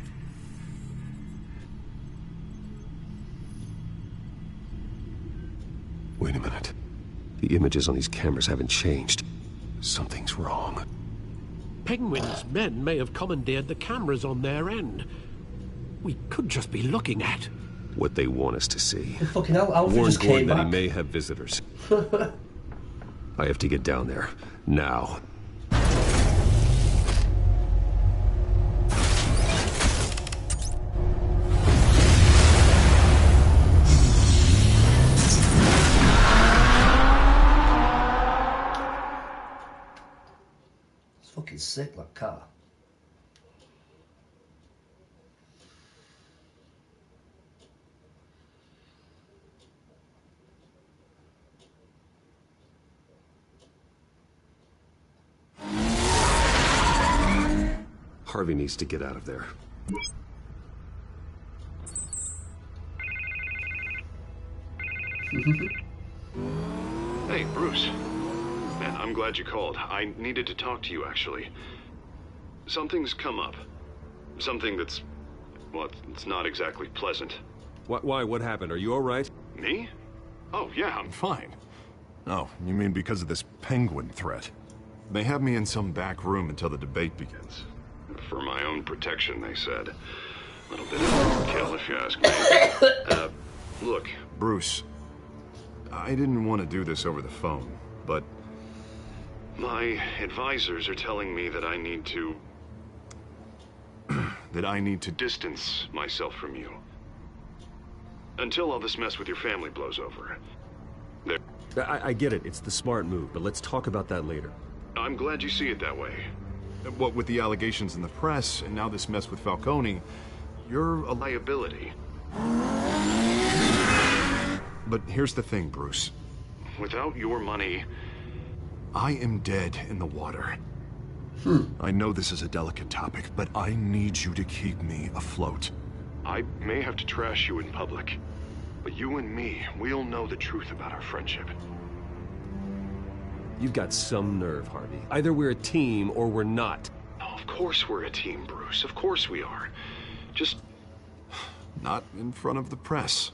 Wait a minute. The images on these cameras haven't changed. Something's wrong. Penguin's men may have commandeered the cameras on their end. We could just be looking at... What they want us to see. Fucking hell, Alfred Warn just Gordon came that back. he may have visitors. I have to get down there. Now. It's fucking sick, that car. Harvey needs to get out of there. Hey, Bruce. Man, I'm glad you called. I needed to talk to you, actually. Something's come up. Something that's... well, it's not exactly pleasant. Why? What happened? Are you all right? Me? Oh, yeah, I'm fine. Oh, you mean because of this Penguin threat? They have me in some back room until the debate begins. For my own protection, they said. A little bit of overkill, if you ask me. Look, Bruce, I didn't want to do this over the phone, but my advisors are telling me that I need to... that I need to distance myself from you. Until all this mess with your family blows over. There. I get it. It's the smart move, but let's talk about that later. I'm glad you see it that way. What with the allegations in the press, and now this mess with Falcone, you're a liability. But here's the thing, Bruce. Without your money... I am dead in the water. I know this is a delicate topic, but I need you to keep me afloat. I may have to trash you in public, but you and me, we'll know the truth about our friendship. You've got some nerve, Harvey. Either we're a team or we're not. Oh, of course we're a team, Bruce. Of course we are. Just... Not in front of the press.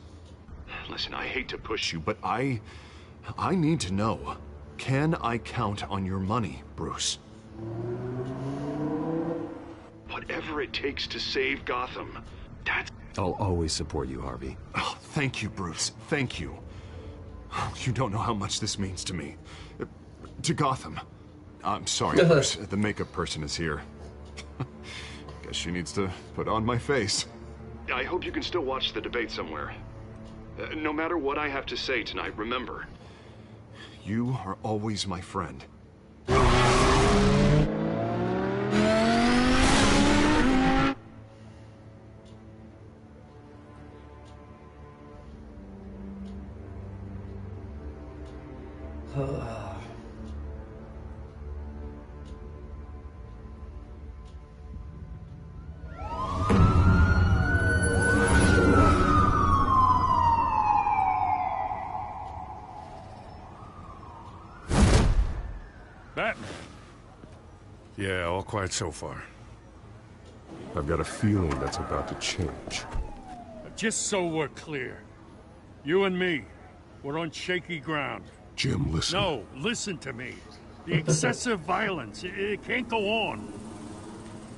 Listen, I hate to push you, But I need to know. Can I count on your money, Bruce? Whatever it takes to save Gotham, that's... I'll always support you, Harvey. Oh, thank you, Bruce. Thank you. You don't know how much this means to me. To Gotham. I'm sorry, Bruce. The makeup person is here. Guess she needs to put on my face. I hope you can still watch the debate somewhere. No matter what I have to say tonight, remember. You are always my friend. Batman. Yeah, all quiet so far. I've got a feeling that's about to change. Just so we're clear, you and me, we're on shaky ground. Jim, listen. No, listen to me. The excessive violence, it can't go on.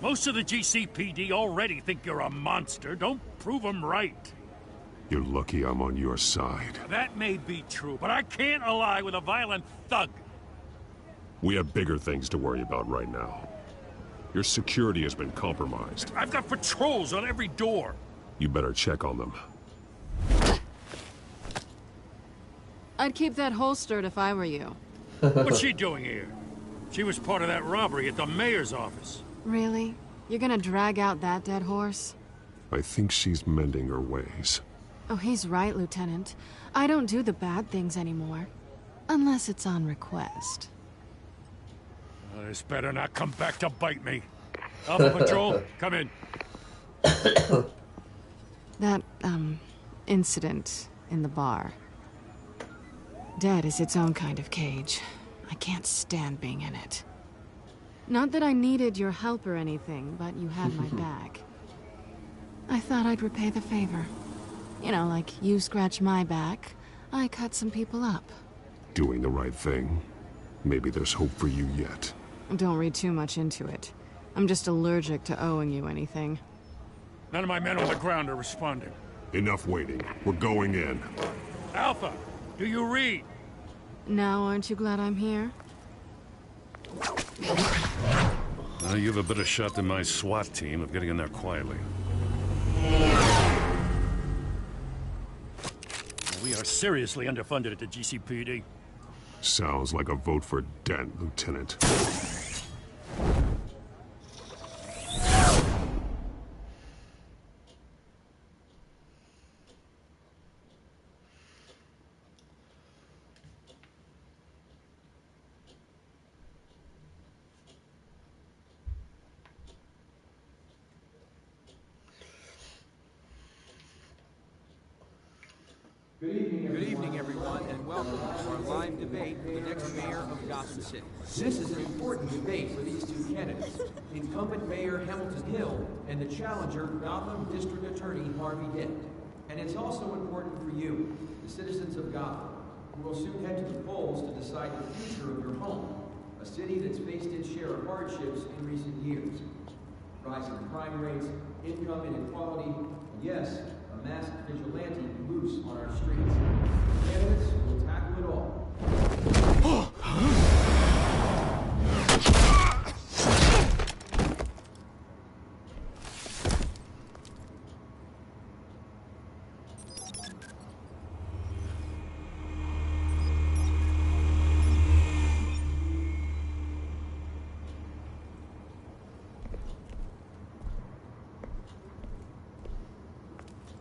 Most of the GCPD already think you're a monster. Don't prove them right. You're lucky I'm on your side. That may be true, but I can't ally with a violent thug. We have bigger things to worry about right now. Your security has been compromised. I've got patrols on every door. You better check on them. I'd keep that holstered if I were you. What's she doing here? She was part of that robbery at the mayor's office. Really? You're gonna drag out that dead horse? I think she's mending her ways. Oh, he's right, Lieutenant. I don't do the bad things anymore. Unless it's on request. This better not come back to bite me. Alpha Patrol, come in. That, incident in the bar. Dead is its own kind of cage. I can't stand being in it. Not that I needed your help or anything, but you had my back. I thought I'd repay the favor. You know, like you scratch my back, I cut some people up. Doing the right thing. Maybe there's hope for you yet. Don't read too much into it. I'm just allergic to owing you anything. None of my men on the ground are responding. Enough waiting. We're going in. Alpha, do you read? Now aren't you glad I'm here? You have a better shot than my SWAT team of getting in there quietly. We are seriously underfunded at the GCPD. Sounds like a vote for Dent, Lieutenant. Good evening, everyone, and welcome to our live debate for the next mayor of Gotham City. This is an important debate for these two candidates, incumbent Mayor Hamilton Hill and the challenger, Gotham District Attorney Harvey Dent. And it's also important for you, the citizens of Gotham, who will soon head to the polls to decide the future of your home, a city that's faced its share of hardships in recent years. Rising crime rates, income inequality, and yes, a masked vigilante loose on our streets. Candidates will tackle it all.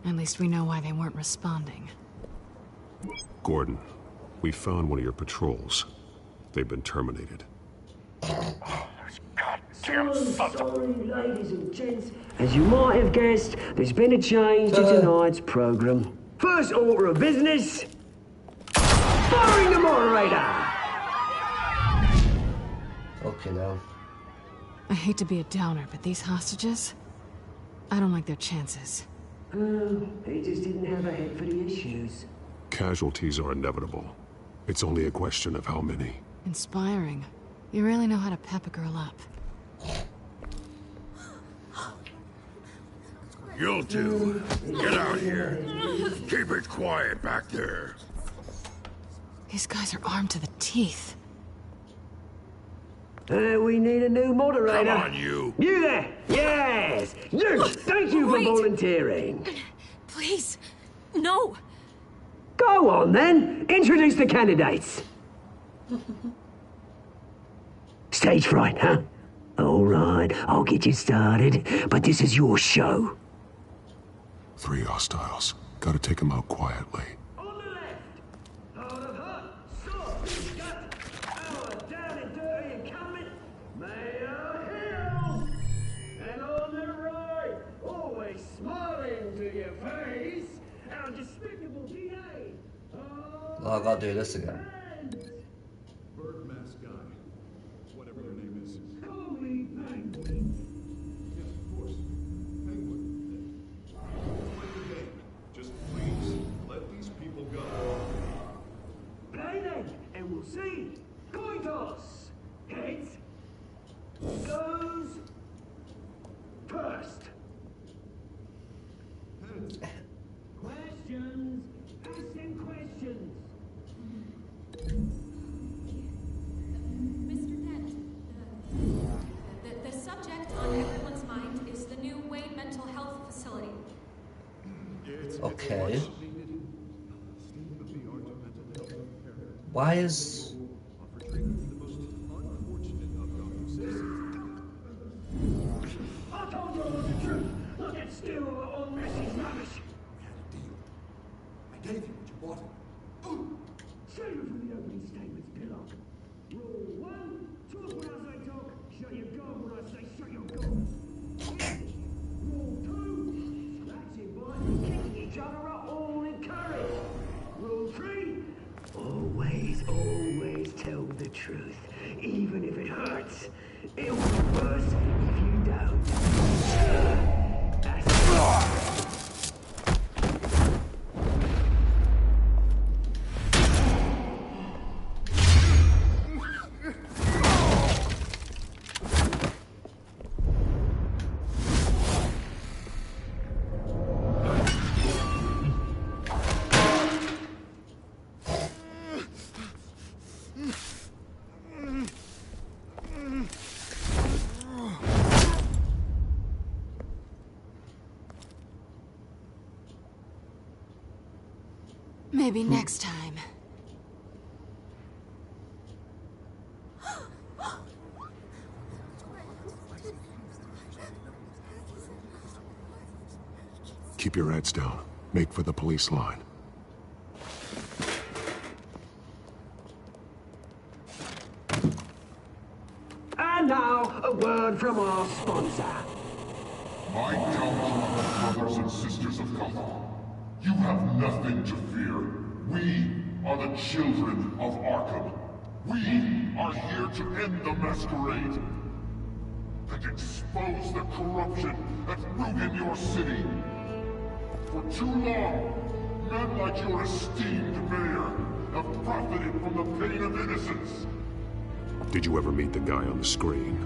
At least we know why they weren't responding. Gordon, we found one of your patrols. They've been terminated. Sorry, ladies and gents. As you might have guessed, there's been a change to tonight's program. First order of business, firing the moderator! Okay, now. I hate to be a downer, but these hostages, I don't like their chances. He just didn't have a head for the issues. Casualties are inevitable. It's only a question of how many. Inspiring. You really know how to pep a girl up. You two, get out here. Keep it quiet back there. These guys are armed to the teeth. We need a new moderator. Come on, you. You there! Yes! You! Thank you for volunteering. Please, no. Go on, then. Introduce the candidates. Stage fright, huh? All right, I'll get you started, but this is your show. 3 hostiles. Gotta take them out quietly. Oh, I gotta do this again. Whatever their name is. Just please, let these people go. Play then, and we'll see. Coin toss. Heads goes first. Questions. Ask them questions. Mr. Dent, the subject on everyone's mind is the new Wayne Mental Health Facility. Okay. Why is... I told you all the truth. Look at still on Messie's rubbish. I gave you what you wanted. Save it for the opening statements, pillow. Rule 1, talk when I say talk, shut your gob when I say shut your gob. Rule 2, scratching, biting, kicking each other are all encouraged. Rule 3, always tell the truth, even if it hurts. It'll be worse if you don't. That's Maybe next time. Keep your heads down. Make for the police line. And now, a word from our sponsor. My gallant brothers and sisters of Gotham, you have nothing to fear. We are the children of Arkham. We are here to end the masquerade and expose the corruption that ruined your city. For too long, men like your esteemed mayor have profited from the pain of innocence. Did you ever meet the guy on the screen?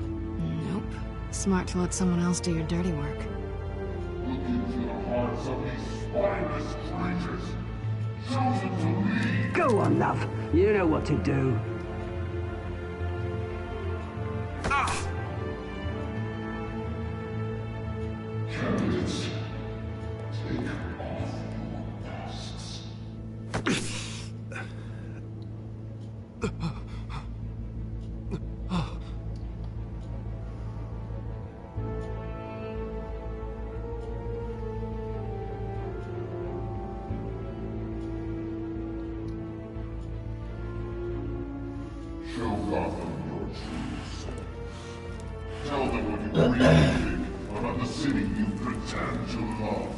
Nope. Smart to let someone else do your dirty work. Look into the hearts of these spineless creatures, chosen to lead. Go on, love. You know what to do. Candidates, take off your masks. Gotham your true self. Tell them what you really think about the city you pretend to love.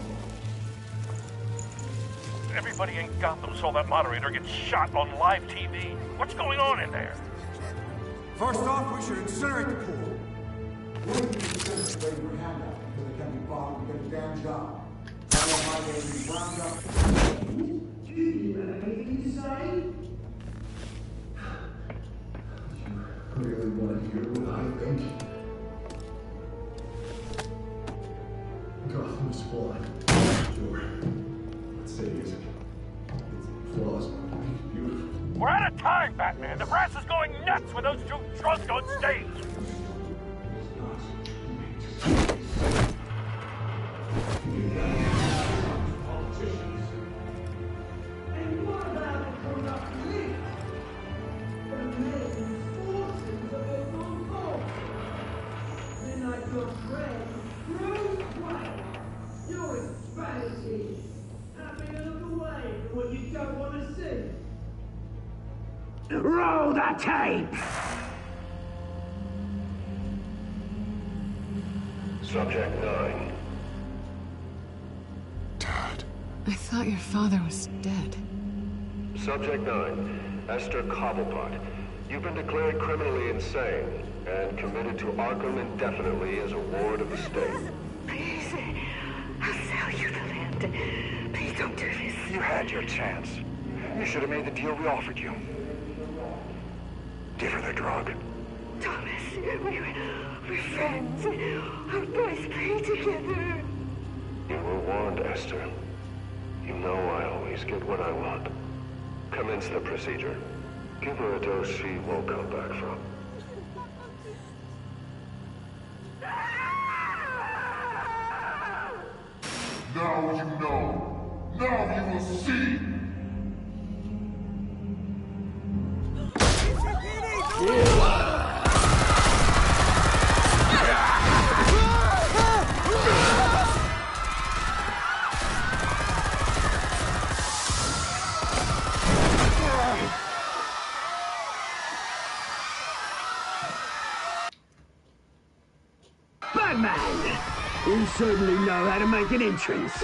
Everybody in Gotham saw that moderator get shot on live TV. What's going on in there? First off, we should incinerate the pool. Really want to hear what I think? Gotham is flawed. Sure. Let's say it's flaws, but it's beautiful. We're out of time, Batman. The brass is going nuts with those two drunks on stage. Roll the tape! Subject 9. I thought your father was dead. Subject 9. Esther Cobblepot. You've been declared criminally insane and committed to Arkham indefinitely as a ward of the state. Please, I'll sell you the land. Please don't do this. You had your chance. You should have made the deal we offered you. Give her the drug. Thomas, we're friends. Our boys play together. You were warned, Esther. You know I always get what I want. Commence the procedure. Give her a dose she won't come back from. Now you know. Now you will see. Batman! You certainly know how to make an entrance.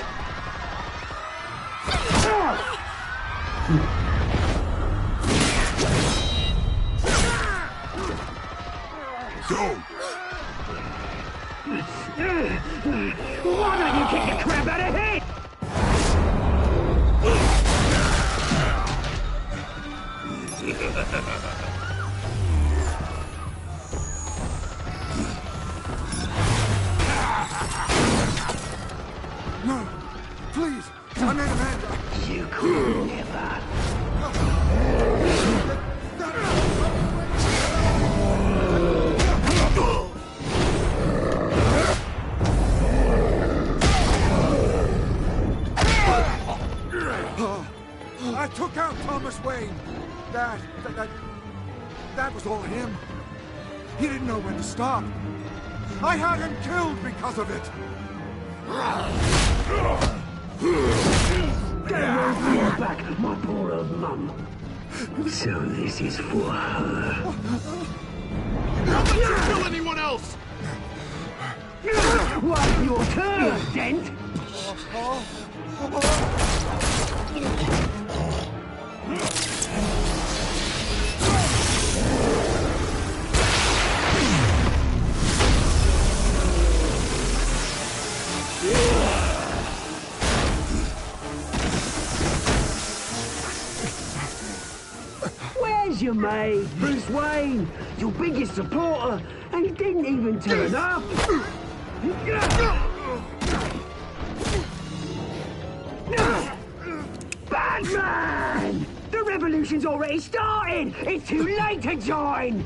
Go! Why don't you kick the crap out of him? No, please, I made a man. You could never. I took out Thomas Wayne. That was all him. He didn't know when to stop. I had him killed because of it. Get back, my poor old mum. So this is for her. How about you kill anyone else? Well, your turn, Dent. Where's your mate, Bruce Wayne? Your biggest supporter, and he didn't even turn up. Batman! The revolution's already started! It's too late to join!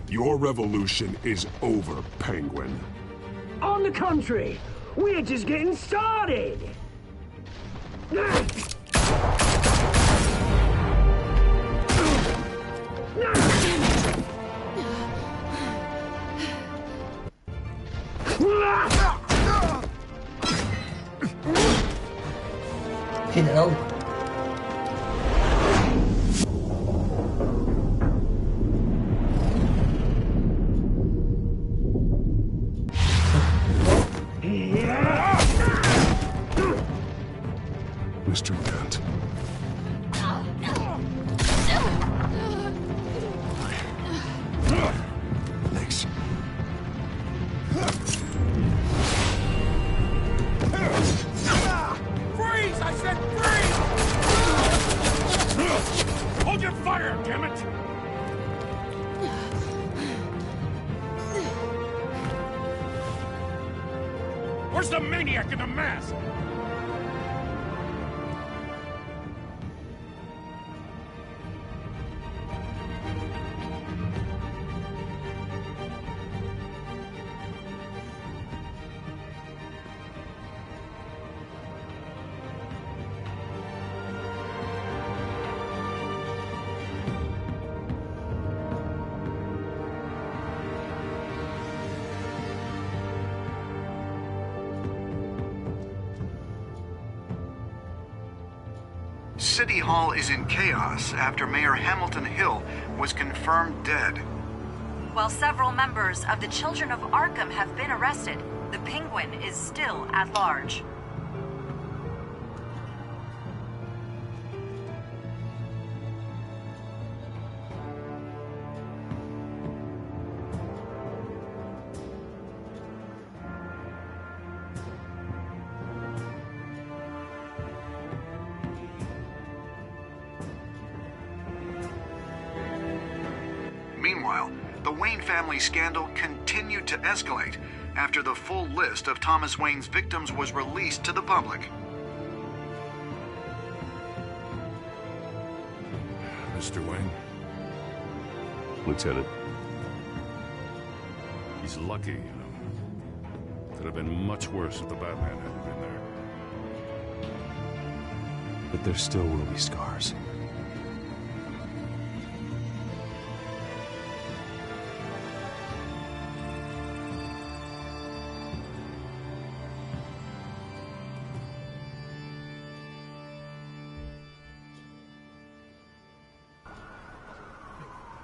Your revolution is over, Penguin. On the contrary, we're just getting started! Fucking hell. Mr. Dent. Thanks. Freeze! I said freeze! Hold your fire, damn it! Where's the maniac in the mask? City Hall is in chaos after Mayor Hamilton Hill was confirmed dead. While several members of the Children of Arkham have been arrested, the Penguin is still at large. Meanwhile, the Wayne family scandal continued to escalate after the full list of Thomas Wayne's victims was released to the public. Mr. Wayne? Lieutenant. He's lucky, you know. Could have been much worse if the Batman hadn't been there. But there still will be scars.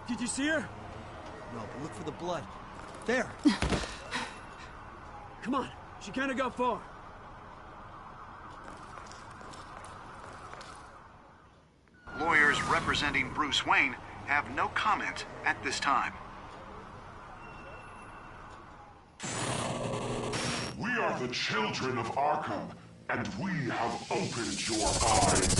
Did you see her? No, but look for the blood. There! Come on, she can't have got far. Lawyers representing Bruce Wayne have no comment at this time. We are the children of Arkham, and we have opened your eyes.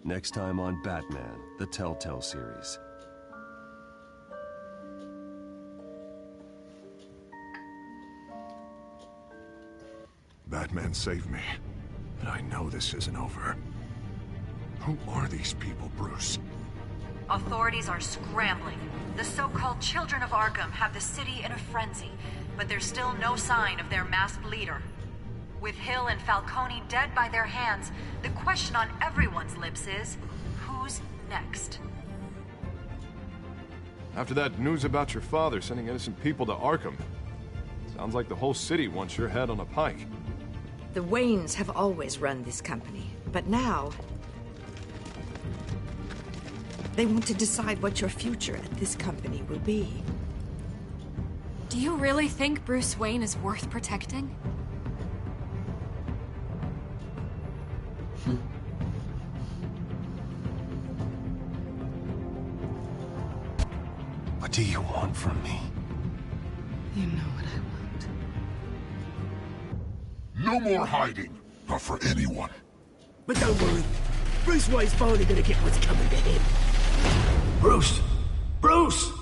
Next time on Batman, the Telltale series. Batman saved me, but I know this isn't over. Who are these people, Bruce? Authorities are scrambling. The so-called Children of Arkham have the city in a frenzy, but there's still no sign of their masked leader. With Hill and Falcone dead by their hands, the question on everyone's lips is, who's next? After that news about your father sending innocent people to Arkham, sounds like the whole city wants your head on a pike. The Waynes have always run this company, but now they want to decide what your future at this company will be. Do you really think Bruce Wayne is worth protecting? What do you want from me? You know what I want. No more hiding, not for anyone. But don't worry, Bruce Wayne's finally gonna get what's coming to him. Bruce! Bruce!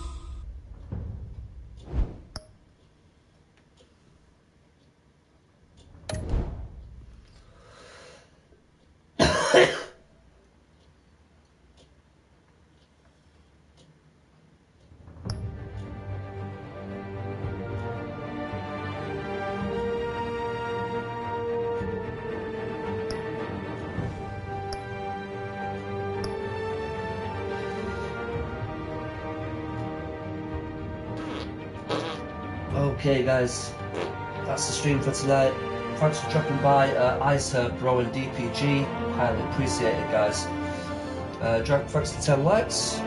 Okay guys, that's the stream for tonight. Thanks for dropping by, Iceherb, Bro and DPG, highly appreciated guys. Thanks for 10 likes,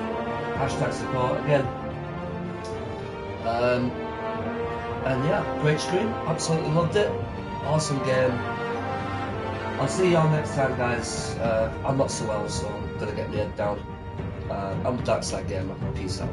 hashtag support again. And yeah, great stream, absolutely loved it, awesome game. I'll see y'all next time guys. I'm not so well, so I'm gonna get my head down. I'm Darkside Gamer, peace out.